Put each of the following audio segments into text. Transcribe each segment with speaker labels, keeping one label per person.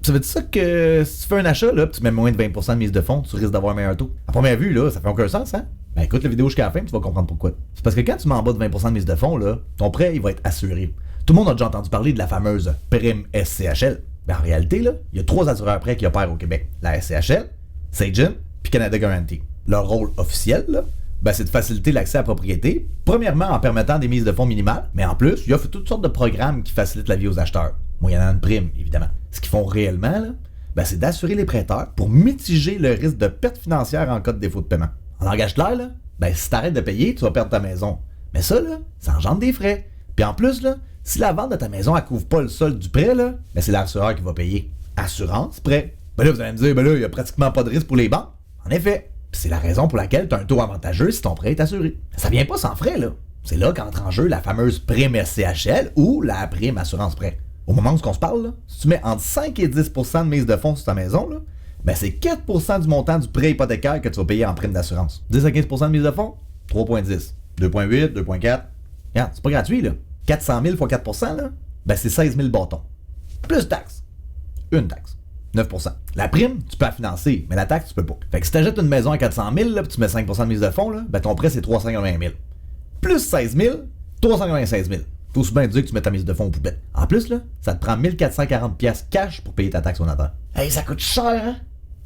Speaker 1: Ça veut dire ça que si tu fais un achat, là, pis tu mets moins de 20% de mise de fonds, tu risques d'avoir un meilleur taux. À première vue, là, ça fait aucun sens, hein? Ben écoute la vidéo jusqu'à la fin, tu vas comprendre pourquoi. C'est parce que quand tu mets en bas de 20% de mise de fonds, là, ton prêt, il va être assuré. Tout le monde a déjà entendu parler de la fameuse prime SCHL. Ben en réalité, là, il y a 3 assureurs prêts qui opèrent au Québec. La SCHL, Sagen, puis Canada Guarantee. Leur rôle officiel, là, ben, c'est de faciliter l'accès à la propriété, premièrement en permettant des mises de fonds minimales, mais en plus, ils offrent toutes sortes de programmes qui facilitent la vie aux acheteurs, moyennant une prime, évidemment. Ce qu'ils font réellement, là, ben, c'est d'assurer les prêteurs pour mitiger le risque de perte financière en cas de défaut de paiement. En langage clair, là, ben, si t'arrêtes de payer, tu vas perdre ta maison. Mais ça, là, ça engendre des frais. Puis en plus, là, si la vente de ta maison ne couvre pas le solde du prêt, là, ben, c'est l'assureur qui va payer. Assurance, prêt. Ben là, vous allez me dire, ben là, il n'y a pratiquement pas de risque pour les banques. En effet. C'est la raison pour laquelle tu as un taux avantageux si ton prêt est assuré. Ça vient pas sans frais, là. C'est là qu'entre en jeu la fameuse prime SCHL ou la prime assurance prêt. Au moment où on se parle, là, si tu mets entre 5 et 10% de mise de fonds sur ta maison, là, ben c'est 4% du montant du prêt hypothécaire que tu vas payer en prime d'assurance. 10 à 15% de mise de fonds, 3,10. 2,8, 2,4. Regarde, c'est pas gratuit, là. 400 000 x 4%, là, ben c'est 16 000 bâtons. Plus taxe. Une taxe. 9%. La prime, tu peux la financer, mais la taxe, tu peux pas. Fait que si tu achètes une maison à 400 000, là, puis tu mets 5% de mise de fonds, là, ben ton prêt, c'est 380 000. Plus 16 000, 396 000. Faut aussi bien dire que tu mets ta mise de fonds aux poubelles. En plus, là, ça te prend 1440$ cash pour payer ta taxe au notaire. Hey, ça coûte cher, hein?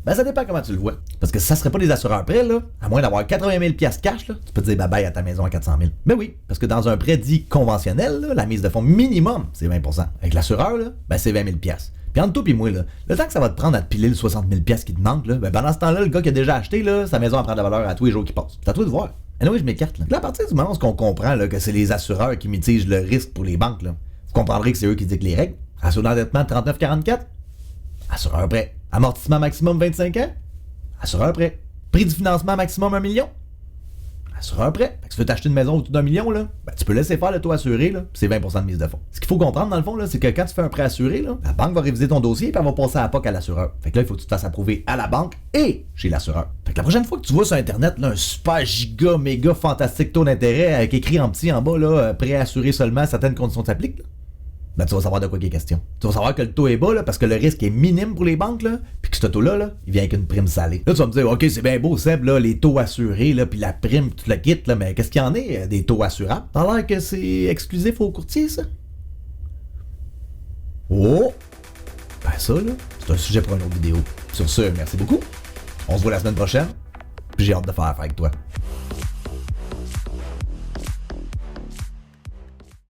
Speaker 1: Ben, ça dépend comment tu le vois. Parce que si ça serait pas des assureurs prêts, là, à moins d'avoir 80 000$ cash, là, tu peux te dire bye-bye à ta maison à 400 000. Ben oui, parce que dans un prêt dit conventionnel, là, la mise de fonds minimum, c'est 20%. Avec l'assureur, là, ben c'est 20 000$. Puis entre toi et moi, là, le temps que ça va te prendre à te piler le 60 000$ qui te manque, là, ben pendant ce temps-là, le gars qui a déjà acheté, là, sa maison va prendre de la valeur à tous les jours qui passent. C'est à toi de voir. Et oui, je m'écarte. Là, à partir du moment où on comprend là, que c'est les assureurs qui mitigent le risque pour les banques, là, vous comprendrez que c'est eux qui dictent les règles. Ratio d'endettement 39,44. Assureur prêt. Amortissement maximum 25 ans. Assureur prêt. Prix du financement maximum 1 million. Assureur prêt. Fait que si tu veux t'acheter une maison au-dessus d'1 million, là, ben, tu peux laisser faire le taux assuré, là, c'est 20% de mise de fonds. Ce qu'il faut comprendre dans le fond, là, c'est que quand tu fais un prêt assuré, là, la banque va réviser ton dossier et elle va passer à la POC à l'assureur. Fait que là, il faut que tu te fasses approuver à la banque et chez l'assureur. Fait que la prochaine fois que tu vois sur Internet là, un super giga méga fantastique taux d'intérêt avec écrit en petit en bas, là, prêt assuré seulement, certaines conditions s'appliquent, là, ben, tu vas savoir de quoi il est question. Tu vas savoir que le taux est bas là, parce que le risque est minime pour les banques, là, puis que ce taux-là, là, il vient avec une prime salée. Là, tu vas me dire, ok, c'est bien beau, Seb, là, les taux assurés, là, puis la prime, tout le kit, là, mais qu'est-ce qu'il y en est, des taux assurables? T'as l'air que c'est exclusif aux courtiers, ça? Oh! Ben ça, là, c'est un sujet pour une autre vidéo. Sur ce, merci beaucoup. On se voit la semaine prochaine, puis j'ai hâte de faire affaire avec toi.